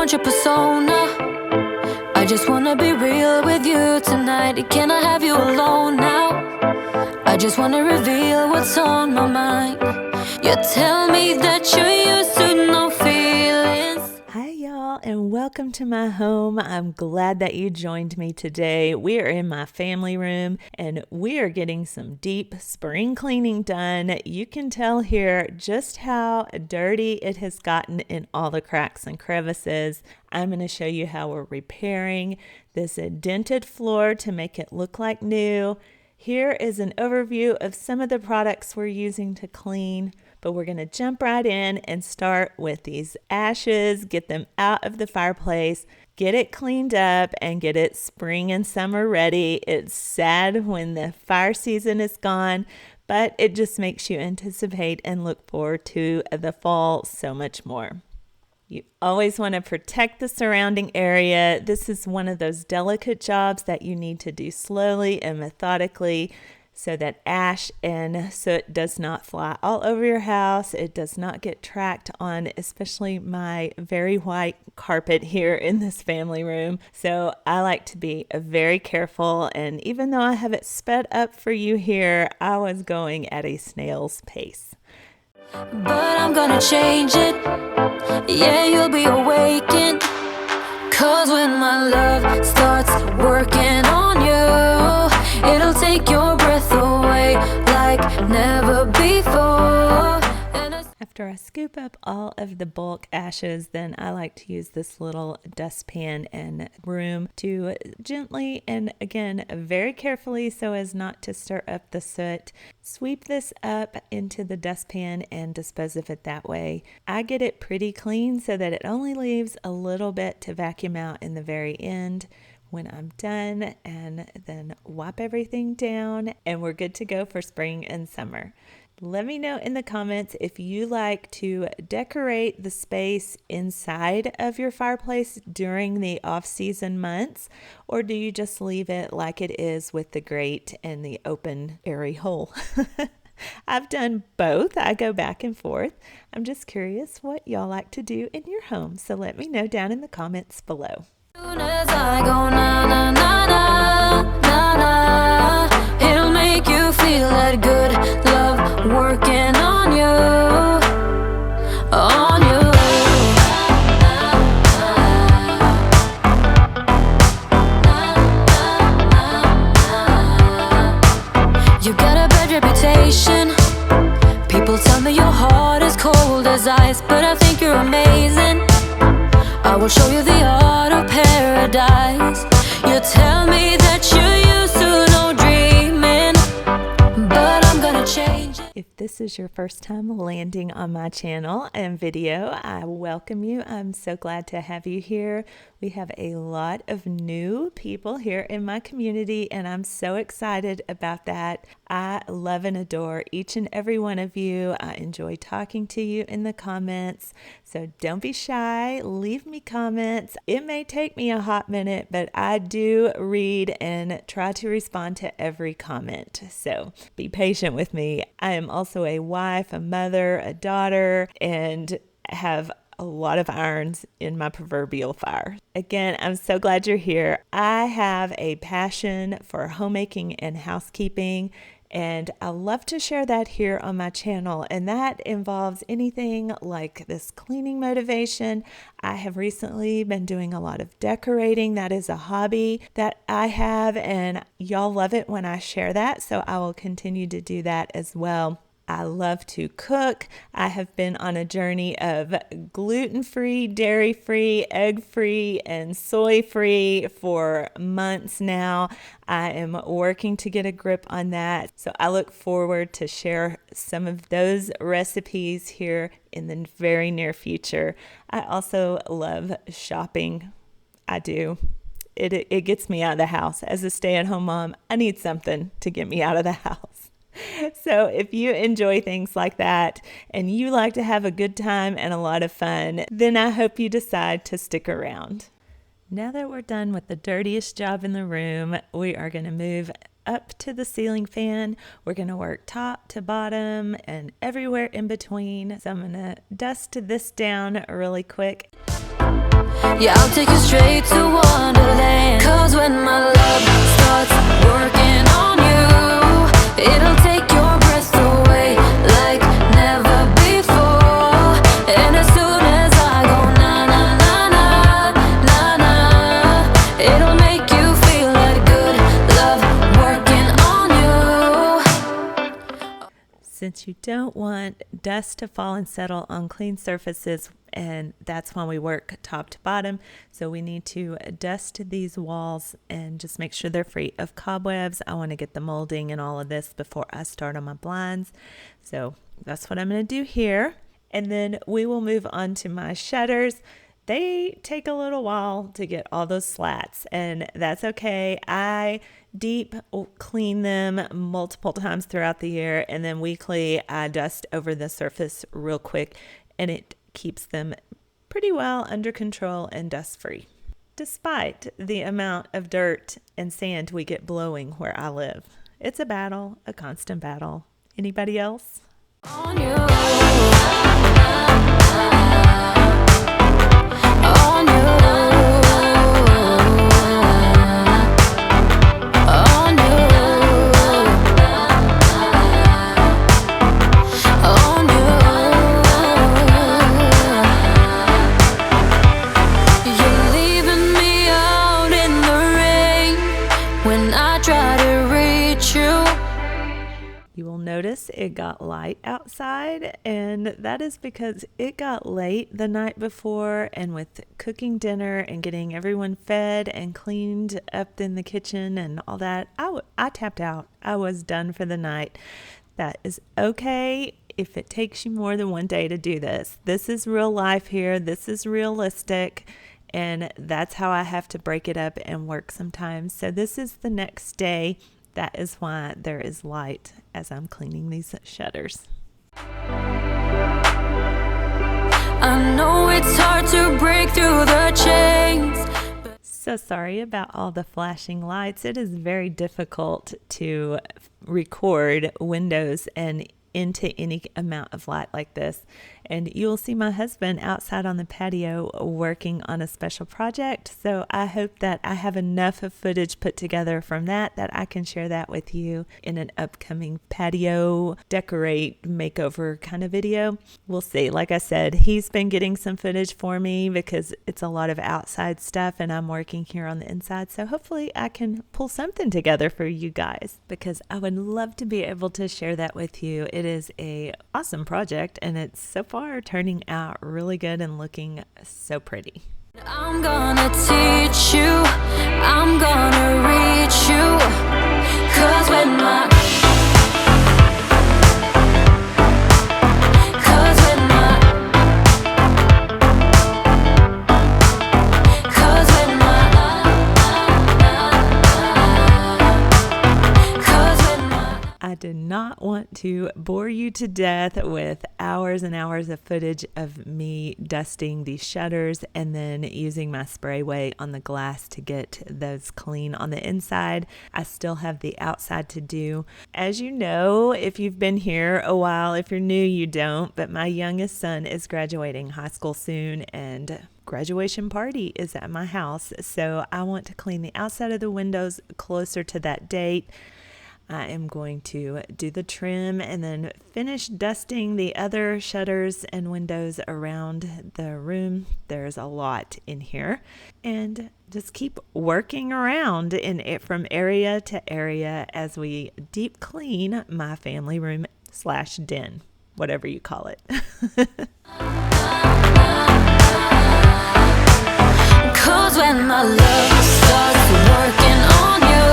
want your persona. I just wanna be real with you tonight. Can I have you alone now? I just wanna reveal what's on my mind. You tell me that you're used to no feelings. Hi y'all, and welcome to my home. I'm glad that you joined me today. We are in my family room and we are getting some deep spring cleaning done. You can tell here just how dirty it has gotten in all the cracks and crevices. I'm going to show you how we're repairing this dented floor to make it look like new. Here is an overview of some of the products we're using to clean, but we're going to jump right in and start with these ashes, get them out of the fireplace, get it cleaned up, and get it spring and summer ready. It's sad when the fire season is gone, but it just makes you anticipate and look forward to the fall so much more. You always want to protect the surrounding area. This is one of those delicate jobs that you need to do slowly and methodically so that ash and soot does not fly all over your house. It does not get tracked on, especially my very white carpet here in this family room. So I like to be very careful. And even though I have it sped up for you here, I was going at a snail's pace. But I'm gonna change it. Yeah, you'll be awakened. Cause when my love starts working on you, it'll take your breath away like never before. After I scoop up all of the bulk ashes, then I like to use this little dustpan and broom to gently and again very carefully so as not to stir up the soot, sweep this up into the dustpan and dispose of it that way. I get it pretty clean so that it only leaves a little bit to vacuum out in the very end when I'm done, and then wipe everything down and we're good to go for spring and summer. Let me know in the comments if you like to decorate the space inside of your fireplace during the off-season months, or do you just leave it like it is with the grate and the open airy hole? I've done both. I go back and forth. I'm just curious what y'all like to do in your home, so let me know down in the comments below. Soon as I go na na na na na na, it'll make you feel that good love working on you, on you. You got a bad reputation. People tell me your heart is cold as ice, but I think you're amazing. I will show you the art of paradise. You tell me that you're used to no dreaming, but I'm gonna change it. If this is your first time landing on my channel and video, I welcome you. I'm so glad to have you here. We have a lot of new people here in my community, and I'm so excited about that. I love and adore each and every one of you. I enjoy talking to you in the comments, so don't be shy. Leave me comments. It may take me a hot minute, but I do read and try to respond to every comment, so be patient with me. I am also a wife, a mother, a daughter, and have a lot of irons in my proverbial fire. Again, I'm so glad you're here. I have a passion for homemaking and housekeeping, and I love to share that here on my channel, and that involves anything like this cleaning motivation. I have recently been doing a lot of decorating. That is a hobby that I have, and y'all love it when I share that, so I will continue to do that as well. I love to cook. I have been on a journey of gluten-free, dairy-free, egg-free, and soy-free for months now. I am working to get a grip on that. So I look forward to share some of those recipes here in the very near future. I also love shopping. I do. It gets me out of the house. As a stay-at-home mom, I need something to get me out of the house. So if you enjoy things like that and you like to have a good time and a lot of fun, then I hope you decide to stick around. Now that we're done with the dirtiest job in the room, we are going to move up to the ceiling fan. We're going to work top to bottom and everywhere in between. So I'm going to dust this down really quick. Yeah, I'll take you straight to Wonderland. 'Cause when my love starts working on you, it'll take your breath away like never before. And as soon as I go na na na na na na, it'll make you feel that good love working on you. Since you don't want dust to fall and settle on clean surfaces, and that's when we work top to bottom, so we need to dust these walls and just make sure they're free of cobwebs. I want to get the molding and all of this before I start on my blinds, so that's what I'm going to do here. And then we will move on to my shutters. They take a little while to get all those slats, and that's okay. I deep clean them multiple times throughout the year, and then weekly I dust over the surface real quick, and it keeps them pretty well under control and dust free, despite the amount of dirt and sand we get blowing where I live. It's a battle, a constant battle. Anybody else? On you. On you. On you. On you. You're leaving me out in the rain when I try to reach you. You will notice it got light outside, and that is because it got late the night before, and with cooking dinner and getting everyone fed and cleaned up in the kitchen and all that, I tapped out. I was done for the night. That is okay if it takes you more than one day to do this. This is real life here. This is realistic, and that's how I have to break it up and work sometimes. So this is the next day. That is why there is light as I'm cleaning these shutters. I know it's hard to break through the chains. So sorry about all the flashing lights. It is very difficult to record windows and into any amount of light like this. And you will see my husband outside on the patio working on a special project. So I hope that I have enough of footage put together from that I can share that with you in an upcoming patio decorate makeover kind of video. We'll see. Like I said, he's been getting some footage for me because it's a lot of outside stuff and I'm working here on the inside. So hopefully I can pull something together for you guys, because I would love to be able to share that with you. It is a awesome project, and it's so far turning out really good and looking so pretty. I'm gonna teach you, I'm gonna reach you, 'cause when my I did not want to bore you to death with hours and hours of footage of me dusting these shutters and then using my spray way on the glass to get those clean on the inside. I still have the outside to do. As you know, if you've been here a while, if you're new, you don't, but my youngest son is graduating high school soon, and graduation party is at my house. So I want to clean the outside of the windows closer to that date. I am going to do the trim and then finish dusting the other shutters and windows around the room. There's a lot in here, and just keep working around in it from area to area as we deep clean my family room / den, whatever you call it. 'cause when my love starts working on you,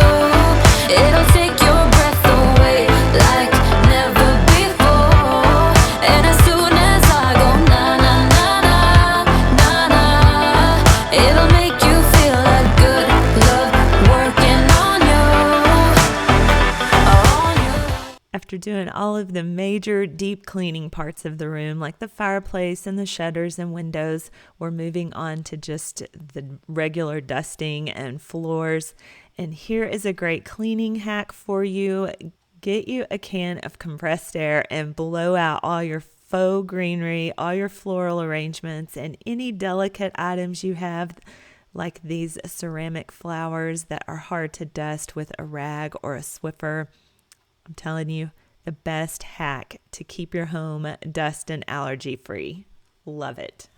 it'll take your breath away like never before. And as soon as I go na na na na na na, it'll make you feel that good love working on you. After doing all of the major deep cleaning parts of the room, like the fireplace and the shutters and windows, we're moving on to just the regular dusting and floors. And here is a great cleaning hack for you. Get you a can of compressed air and blow out all your faux greenery, all your floral arrangements, and any delicate items you have, like these ceramic flowers that are hard to dust with a rag or a Swiffer. I'm telling you, the best hack to keep your home dust and allergy free. Love it.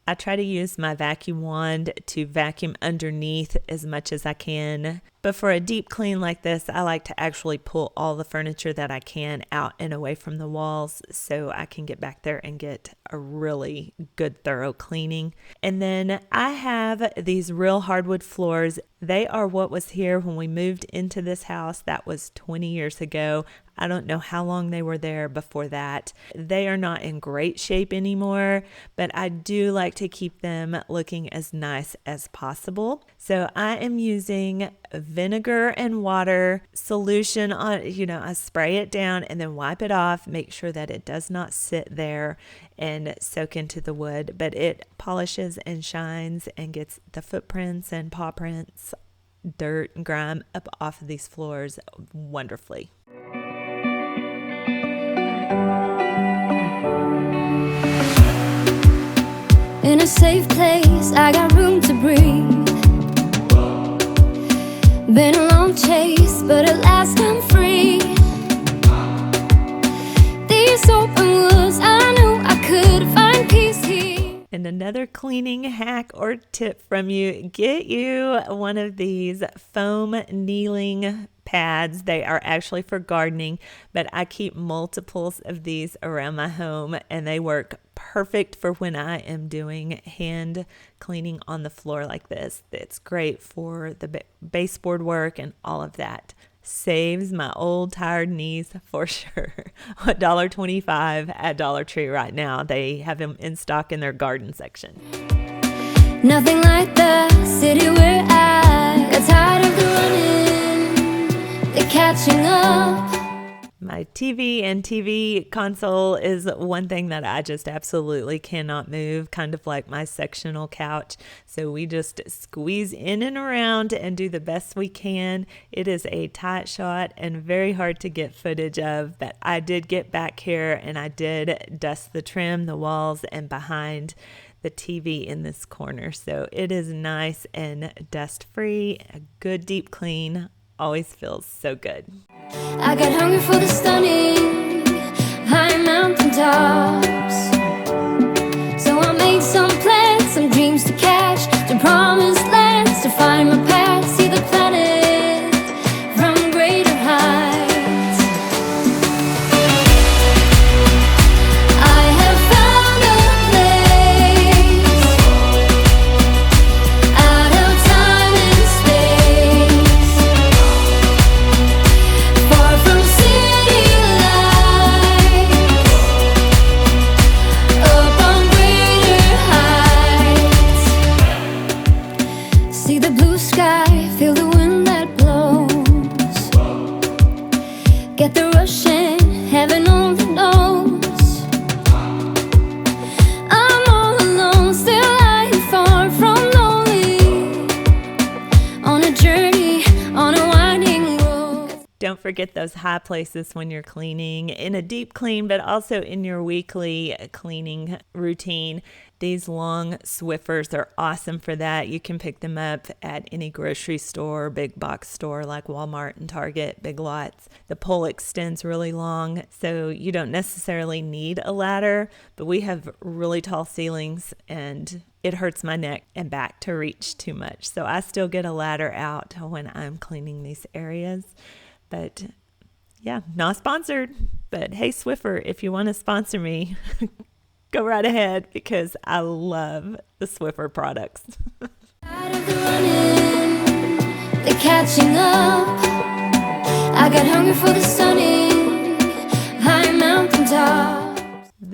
I try to use my vacuum wand to vacuum underneath as much as I can. But for a deep clean like this, I like to actually pull all the furniture that I can out and away from the walls so I can get back there and get a really good thorough cleaning. And then I have these real hardwood floors. They are what was here when we moved into this house. That was 20 years ago. I don't know how long they were there before that. They are not in great shape anymore, but I do like to keep them looking as nice as possible. So I am using vinegar and water solution on, I spray it down and then wipe it off, make sure that it does not sit there and soak into the wood, but it polishes and shines and gets the footprints and paw prints, dirt and grime up off of these floors wonderfully. In a safe place, I got room to breathe. Been a long chase, but at last I'm free. These open woods, I knew I could find peace here. And another cleaning hack or tip from you, get you one of these foam kneeling pads. They are actually for gardening, but I keep multiples of these around my home and they work perfect for when I am doing hand cleaning on the floor like this. It's great for the baseboard work and all of that. Saves my old tired knees for sure. $1.25 at Dollar Tree right now. They have them in stock in their garden section. Nothing like the city where I got tired of the running, the catching up. My TV and TV console is one thing that I just absolutely cannot move, kind of like my sectional couch. So we just squeeze in and around and do the best we can. It is a tight shot and very hard to get footage of, but I did get back here and I did dust the trim, the walls, and behind the TV in this corner. So it is nice and dust free. A good deep clean always feels so good. I got hungry for the stunning high mountain tops, so I made some plans, some dreams to catch, to promised lands, to find my path, see the planet from greater heights. I have found a place out of time and space, far from city lights, up on greater heights. See the blue sky, feel the wind that blows, get the rush in, heaven only knows. I'm all alone, still lying far from lonely, on a journey, on a winding road. Don't forget those high places when you're cleaning, in a deep clean, but also in your weekly cleaning routine. These long Swiffers are awesome for that. You can pick them up at any grocery store, big box store like Walmart and Target, Big Lots. The pole extends really long, so you don't necessarily need a ladder, but we have really tall ceilings and it hurts my neck and back to reach too much. So I still get a ladder out when I'm cleaning these areas. But yeah, not sponsored, but hey, Swiffer, if you want to sponsor me, go right ahead because I love the Swiffer products. Out of the running, the catching up, I got hungry for the stunning high mountain top.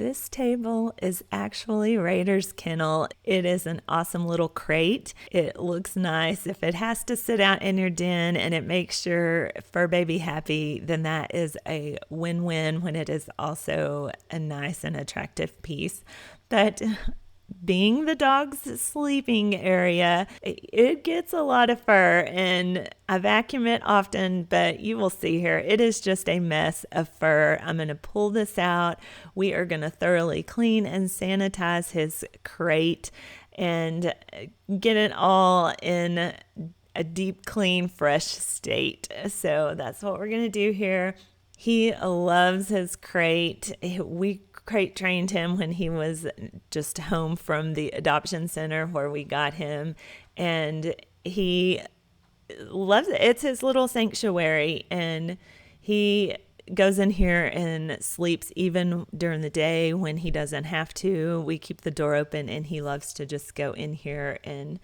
This table is actually Raider's kennel. It is an awesome little crate. It looks nice. If it has to sit out in your den and it makes your fur baby happy, then that is a win-win when it is also a nice and attractive piece. But being the dog's sleeping area, it gets a lot of fur, and I vacuum it often, but you will see here, it is just a mess of fur. I'm going to pull this out. We are going to thoroughly clean and sanitize his crate and get it all in a deep, clean, fresh state. So that's what we're going to do here. He loves his crate. We crate trained him when he was just home from the adoption center where we got him, and he loves it. It's his little sanctuary, and he goes in here and sleeps even during the day when he doesn't have to. We keep the door open, and he loves to just go in here and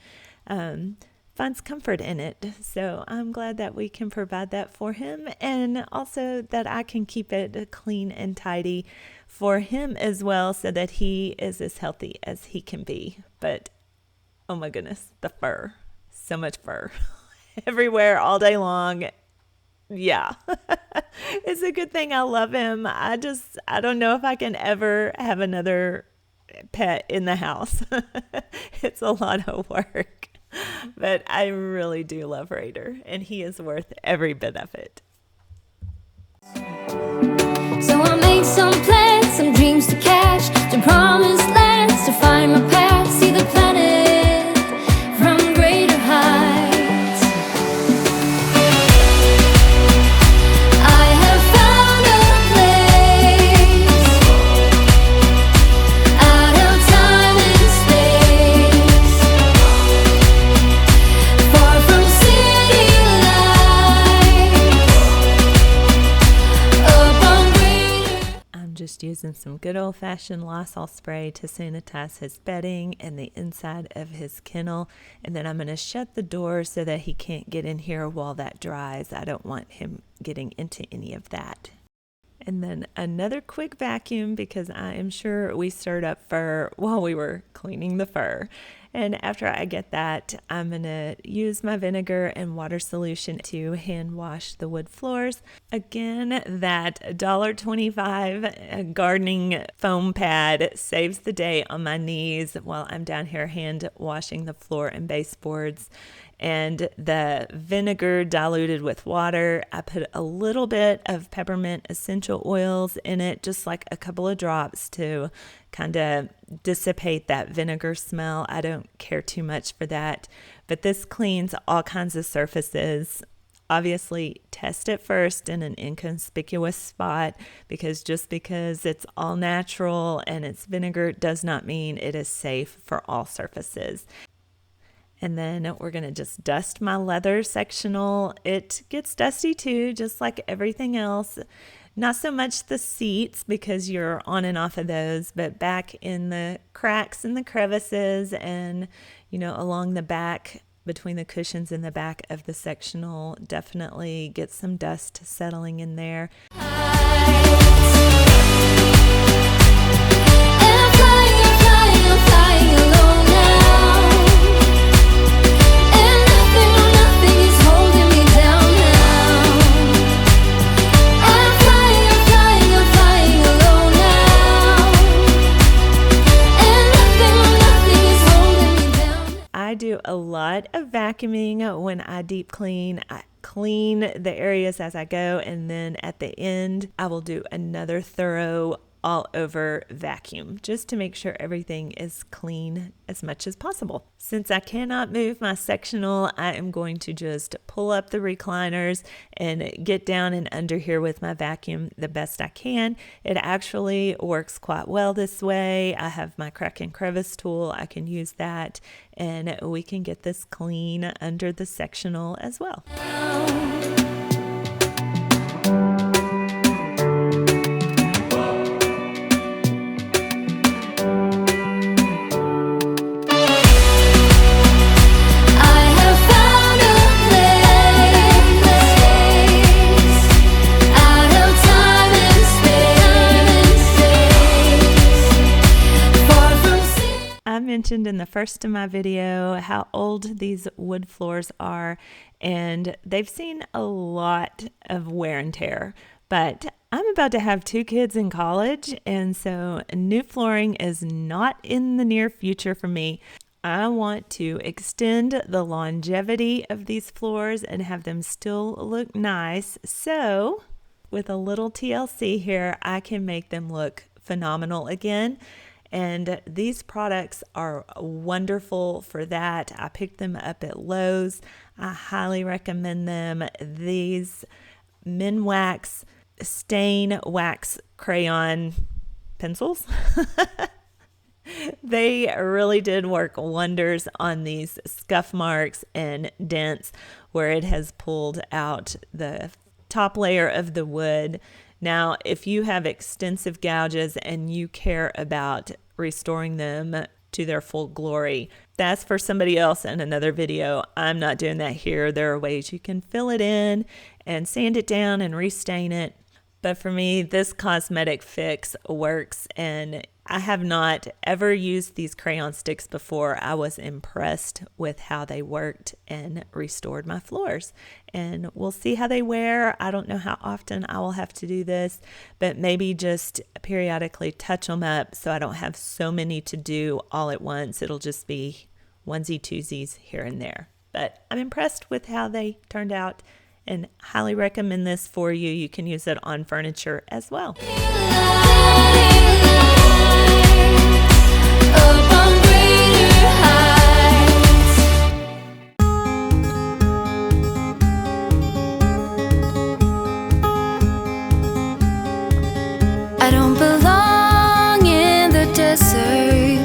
finds comfort in it. So I'm glad that we can provide that for him, and also that I can keep it clean and tidy for him as well, so that he is as healthy as he can be. But oh my goodness, the fur, so much fur everywhere all day long. Yeah. It's a good thing I love him. I don't know if I can ever have another pet in the house. It's a lot of work. But I really do love Raider, and he is worth every bit of it. So I made some plans, some dreams to catch, to promised lands, to find my path, see the planet from greater heights. I have found a place out of time and space, far from city lights, up on greater. I'm just using some good old-fashioned Lysol spray to sanitize his bedding and the inside of his kennel, and then I'm going to shut the door so that he can't get in here while that dries. I don't want him getting into any of that. And then another quick vacuum, because I am sure we stirred up fur while we were cleaning the fur. And after I get that, I'm going to use my vinegar and water solution to hand wash the wood floors. Again, that $1.25 gardening foam pad saves the day on my knees while I'm down here hand washing the floor and baseboards. And the vinegar diluted with water, I put a little bit of peppermint essential oils in it, just like a couple of drops to kind of dissipate that vinegar smell. I don't care too much for that, but this cleans all kinds of surfaces. Obviously, test it first in an inconspicuous spot, because just because it's all natural and it's vinegar does not mean it is safe for all surfaces. And then we're going to just dust my leather sectional. It gets dusty too, just like everything else. Not so much the seats, because you're on and off of those, but back in the cracks and the crevices and, along the back between the cushions in the back of the sectional, definitely get some dust settling in there. I do a lot of vacuuming when I deep clean. I clean the areas as I go, and then at the end, I will do another thorough all over vacuum just to make sure everything is clean as much as possible. Since I cannot move my sectional, I am going to just pull up the recliners and get down and under here with my vacuum the best I can. It actually works quite well this way. I have my crack and crevice tool. I can use that, and we can get this clean under the sectional as well. Out of time and space. mentioned in the first of my video how old these wood floors are, and they've seen a lot of wear and tear. But I'm about to have 2 kids in college, and so new flooring is not in the near future for me. I want to extend the longevity of these floors and have them still look nice. So with a little TLC here, I can make them look phenomenal again. And these products are wonderful for that. I picked them up at Lowe's. I highly recommend them. These Minwax stain wax crayon pencils. They really did work wonders on these scuff marks and dents where it has pulled out the top layer of the wood. Now, if you have extensive gouges and you care about restoring them to their full glory, that's for somebody else in another video. I'm not doing that here. There are ways you can fill it in and sand it down and restain it. But for me, this cosmetic fix works, and I have not ever used these crayon sticks before. I was impressed with how they worked and restored my floors. And we'll see how they wear. I don't know how often I will have to do this, but maybe just periodically touch them up so I don't have so many to do all at once. It'll just be onesie twosies here and there. But I'm impressed with how they turned out and highly recommend this for you. You can use it on furniture as well. I don't belong in the desert.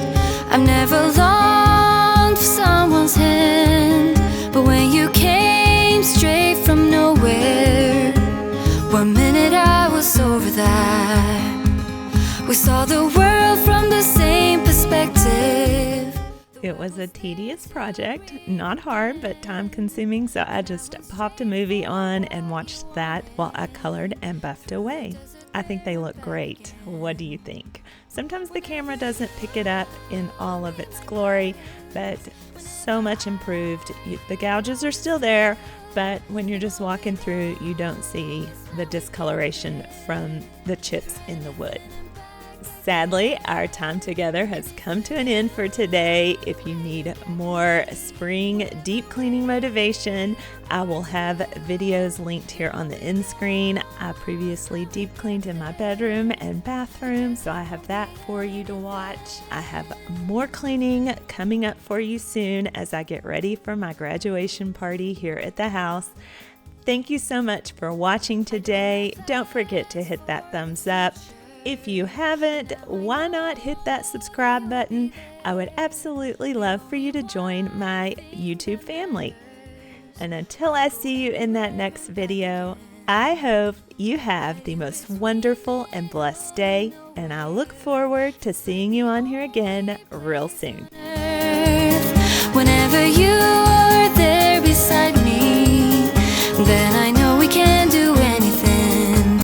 I've never longed for someone's hand, but when you came straight from nowhere, one minute I was over that. We saw the world from the same perspective. It was a tedious project, not hard, but time consuming, so I just popped a movie on and watched that while I colored and buffed away. I think they look great. What do you think? Sometimes the camera doesn't pick it up in all of its glory, but so much improved. The gouges are still there, but when you're just walking through, you don't see the discoloration from the chips in the wood. Sadly, our time together has come to an end for today. If you need more spring deep cleaning motivation, I will have videos linked here on the end screen. I previously deep cleaned in my bedroom and bathroom, so I have that for you to watch. I have more cleaning coming up for you soon as I get ready for my graduation party here at the house. Thank you so much for watching today. Don't forget to hit that thumbs up. If you haven't, why not hit that subscribe button? I would absolutely love for you to join my YouTube family. And until I see you in that next video, I hope you have the most wonderful and blessed day, and I look forward to seeing you on here again real soon. Whenever you